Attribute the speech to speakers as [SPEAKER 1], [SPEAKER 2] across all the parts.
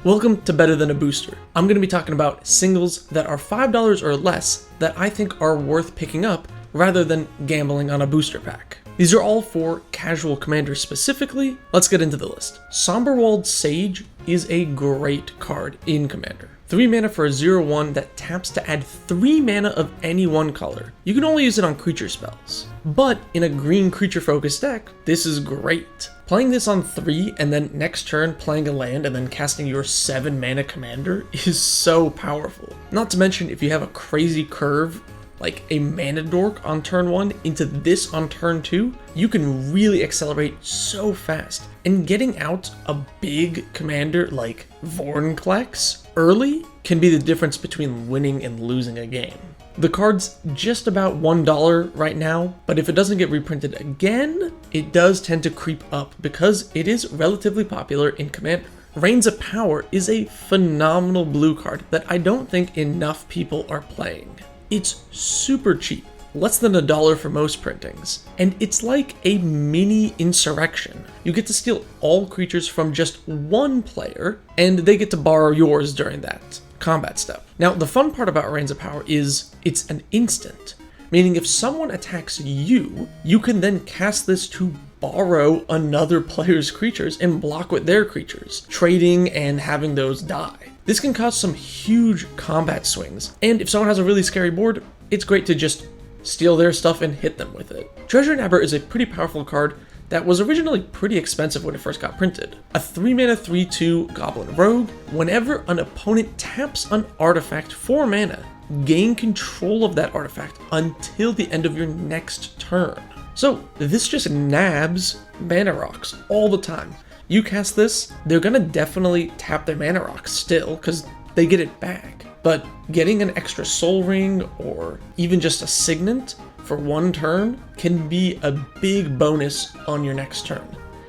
[SPEAKER 1] Welcome to Better Than a Booster. I'm going to be talking about singles that are $5 or less that I think are worth picking up rather than gambling on a booster pack. These are all for casual commanders specifically. Let's get into the list. Somberworld Sage is a great card in Commander. 3 mana for a 0/1 that taps to add 3 mana of any one color. You can only use it on creature spells. But in a green creature focused deck, this is great. Playing this on 3 and then next turn playing a land and then casting your 7 mana commander is so powerful. Not to mention if you have a crazy curve like a mana dork on turn 1 into this on turn 2, you can really accelerate so fast. And getting out a big commander like Vorinclex early can be the difference between winning and losing a game. The card's just about $1 right now, but if it doesn't get reprinted again, it does tend to creep up because it is relatively popular in Commander. Reigns of Power is a phenomenal blue card that I don't think enough people are playing. It's super cheap, less than $1 for most printings, and it's like a mini insurrection. You get to steal all creatures from just one player, and they get to borrow yours during that combat step. Now, the fun part about Reigns of Power is it's an instant, meaning if someone attacks you, you can then cast this to borrow another player's creatures and block with their creatures, trading and having those die. This can cause some huge combat swings, and if someone has a really scary board, it's great to just steal their stuff and hit them with it. Treasure Nabber is a pretty powerful card that was originally pretty expensive when it first got printed. A 3 mana 3/2 Goblin Rogue, whenever an opponent taps an artifact for mana, gain control of that artifact until the end of your next turn. So this just nabs mana rocks all the time. You cast this, they're gonna definitely tap their mana rocks still because they get it back. But getting an extra Soul Ring or even just a Signet for one turn can be a big bonus on your next turn.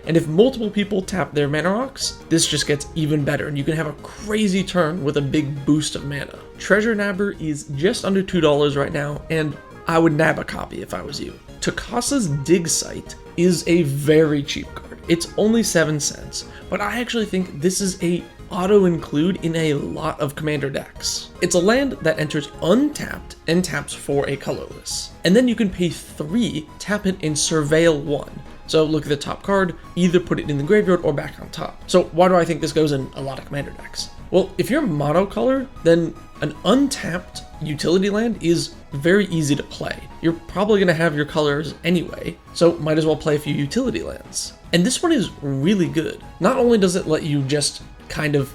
[SPEAKER 1] And if multiple people tap their mana rocks, this just gets even better and you can have a crazy turn with a big boost of mana. Treasure Nabber is just under $2 right now, and I would nab a copy if I was you. Takasa's Dig Site is a very cheap card. It's only 7 cents, but I actually think this is a auto-include in a lot of Commander decks. It's a land that enters untapped and taps for a colorless. And then you can pay 3, tap it, and surveil 1. So look at the top card, either put it in the graveyard or back on top. So why do I think this goes in a lot of Commander decks? Well, if you're monocolor, then an untapped utility land is very easy to play. You're probably going to have your colors anyway, so might as well play a few utility lands. And this one is really good. Not only does it let you just kind of,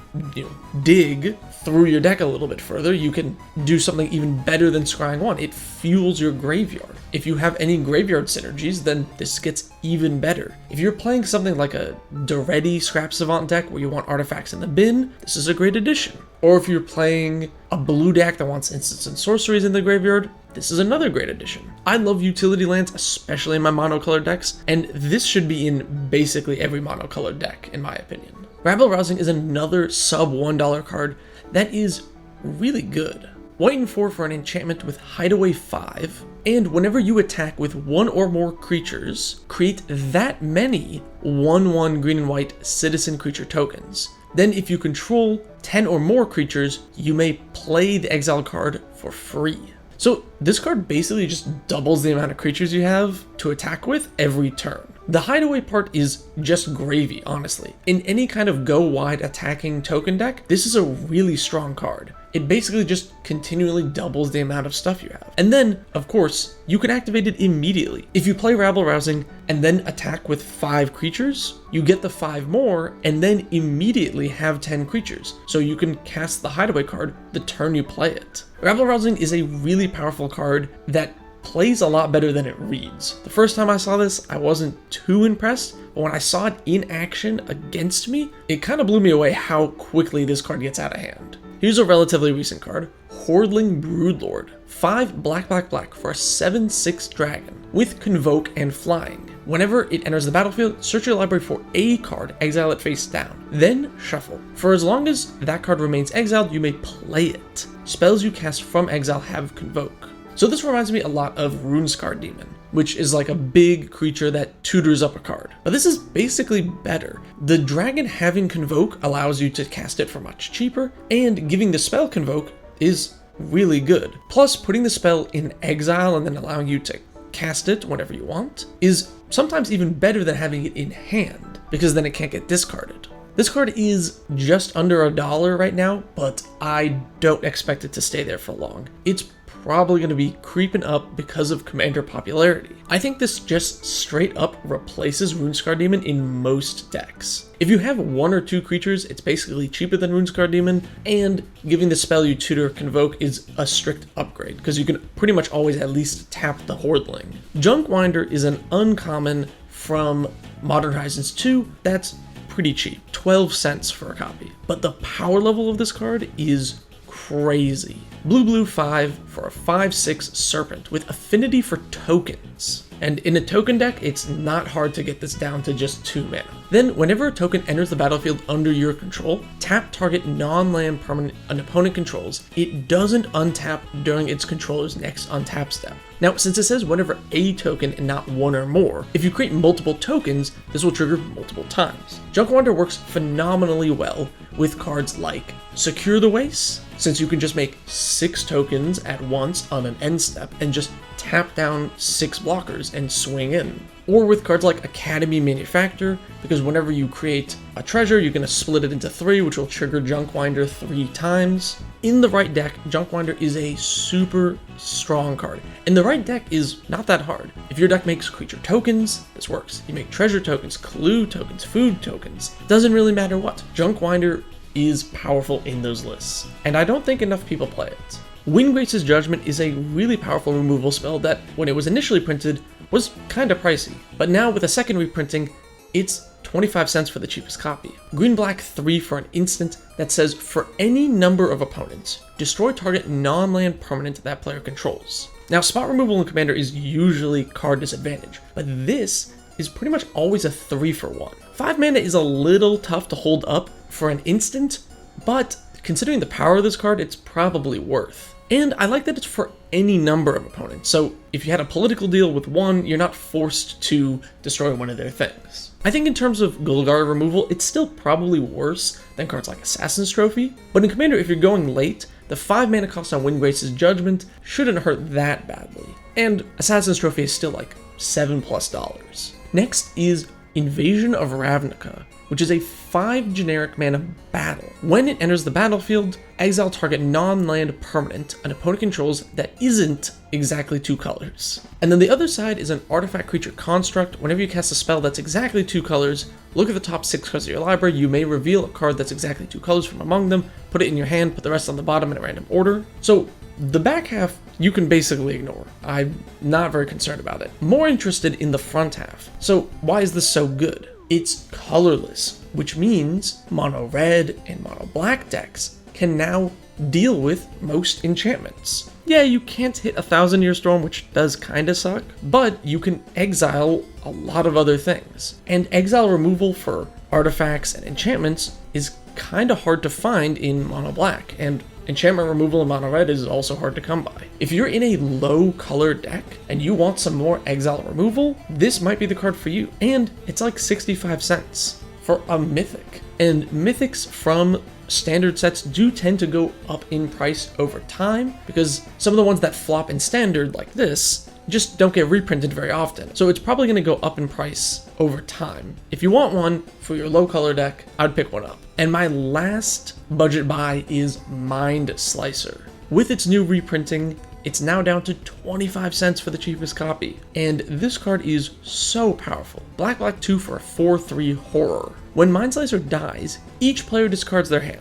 [SPEAKER 1] dig through your deck a little bit further, you can do something even better than scrying 1. It fuels your graveyard. If you have any graveyard synergies, then this gets even better. If you're playing something like a Doretti Scrap Savant deck where you want artifacts in the bin, this is a great addition. Or if you're playing a blue deck that wants instants and sorceries in the graveyard, this is another great addition. I love utility lands, especially in my monocolored decks, and this should be in basically every monocolored deck, in my opinion. Rabble-Rousing is another sub $1 card that is really good. White and 4 for an enchantment with Hideaway 5, and whenever you attack with 1 or more creatures, create that many 1/1 green and white citizen creature tokens. Then if you control 10 or more creatures, you may play the exile card for free. So this card basically just doubles the amount of creatures you have to attack with every turn. The hideaway part is just gravy, honestly. In any kind of go wide attacking token deck, this is a really strong card. It basically just continually doubles the amount of stuff you have. And then, of course, you can activate it immediately. If you play Rabble-Rousing and then attack with 5 creatures, you get the 5 more and then immediately have 10 creatures. So you can cast the hideaway card the turn you play it. Rabble-Rousing is a really powerful card that plays a lot better than it reads. The first time I saw this, I wasn't too impressed, but when I saw it in action against me, it kind of blew me away how quickly this card gets out of hand. Here's a relatively recent card, Hoarding broodlord. 5 black for a 7/6 dragon with Convoke and Flying. Whenever it enters the battlefield, search your library for a card, exile it face down, then shuffle. For as long as that card remains exiled, you may play it. Spells you cast from exile have Convoke. So this reminds me a lot of Runescar Demon. which is like a big creature that tutors up a card. But this is basically better. The dragon having Convoke allows you to cast it for much cheaper, and giving the spell Convoke is really good. Plus, putting the spell in exile and then allowing you to cast it whenever you want is sometimes even better than having it in hand, because then it can't get discarded. This card is just under $1 right now, but I don't expect it to stay there for long. It's probably going to be creeping up because of commander popularity. I think this just straight up replaces Runescar Demon in most decks. If you have 1 or 2 creatures, it's basically cheaper than Runescar Demon, and giving the spell you tutor Convoke is a strict upgrade, because you can pretty much always at least tap the Hoarding. Junkwinder is an uncommon from Modern Horizons 2 that's pretty cheap, 12 cents for a copy. But the power level of this card is crazy. Blue 5 for a 5/6 Serpent with affinity for tokens. And in a token deck, it's not hard to get this down to just 2 mana. Then, whenever a token enters the battlefield under your control, tap target non-land permanent an opponent controls. It doesn't untap during its controller's next untap step. Now, since it says whenever a token and not 1 or more, if you create multiple tokens, this will trigger multiple times. Junkwinder works phenomenally well with cards like Secure the Waste, since you can just make 6 tokens at once on an end step and just tap down 6 blockers and swing in. Or with cards like Academy Manufactor, because whenever you create a treasure, you're going to split it into 3, which will trigger Junkwinder 3 times. In the right deck, Junkwinder is a super strong card. And the right deck is not that hard. If your deck makes creature tokens, this works. You make treasure tokens, clue tokens, food tokens. Doesn't really matter what. Junkwinder is powerful in those lists, and I don't think enough people play it. Windbreaks Judgment is a really powerful removal spell that, when it was initially printed, was kinda pricey, but now with a second reprinting, it's 25 cents for the cheapest copy. Green-black 3 for an instant that says, for any number of opponents, destroy target non-land permanent that player controls. Now, spot removal in Commander is usually card disadvantage, but this is pretty much always a 3 for 1. 5 mana is a little tough to hold up for an instant, but considering the power of this card, it's probably worth. And I like that it's for any number of opponents, so if you had a political deal with one, you're not forced to destroy one of their things. I think in terms of Golgari removal, it's still probably worse than cards like Assassin's Trophy, but in Commander, if you're going late, the 5 mana cost on Windbreaks Judgment shouldn't hurt that badly. And Assassin's Trophy is still like $7+. Next is Invasion of Ravnica, which is a 5 generic mana battle. When it enters the battlefield, exile target non-land permanent an opponent controls that isn't exactly 2 colors. And then the other side is an artifact creature construct. Whenever you cast a spell that's exactly 2 colors, look at the top 6 cards of your library, you may reveal a card that's exactly 2 colors from among them, put it in your hand, put the rest on the bottom in a random order. So the back half you can basically ignore. I'm not very concerned about it. More interested in the front half. So why is this so good? It's colorless, which means mono red and mono black decks can now deal with most enchantments. Yeah, you can't hit 1,000-Year Storm, which does kinda suck, but you can exile a lot of other things. And exile removal for artifacts and enchantments is kinda hard to find in mono black, and enchantment removal in mono red is also hard to come by. If you're in a low color deck and you want some more exile removal, this might be the card for you. And it's like 65 cents for a mythic. And mythics from standard sets do tend to go up in price over time, because some of the ones that flop in standard like this just don't get reprinted very often. So it's probably going to go up in price over time. If you want one for your low color deck, I'd pick one up. And my last budget buy is Mind Slicer. With its new reprinting, it's now down to 25 cents for the cheapest copy. And this card is so powerful. Black 2 for a 4/3 horror. When Mind Slicer dies, each player discards their hand.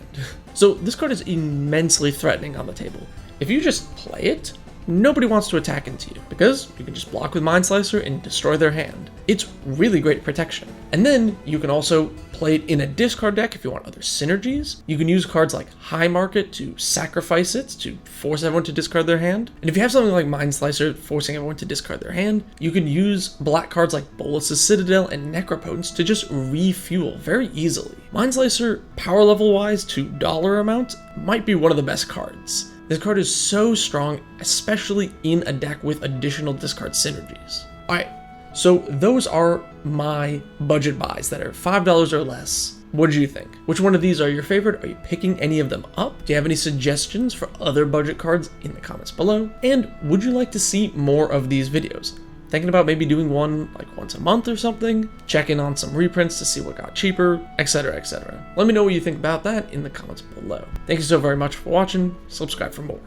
[SPEAKER 1] So this card is immensely threatening on the table. If you just play it, nobody wants to attack into you, because you can just block with Mind Slicer and destroy their hand. It's really great protection. And then you can also play it in a discard deck if you want other synergies. You can use cards like High Market to sacrifice it to force everyone to discard their hand. And if you have something like Mind Slicer forcing everyone to discard their hand, you can use black cards like Bolas's Citadel and Necropotence to just refuel very easily. Mind Slicer, power level wise to dollar amount, might be one of the best cards. This card is so strong, especially in a deck with additional discard synergies. Alright, so those are my budget buys that are $5 or less. What do you think? Which one of these are your favorite? Are you picking any of them up? Do you have any suggestions for other budget cards in the comments below? And would you like to see more of these videos? Thinking about maybe doing one like once a month or something? Checking on some reprints to see what got cheaper, etc, etc. Let me know what you think about that in the comments below. Thank you so very much for watching. Subscribe for more.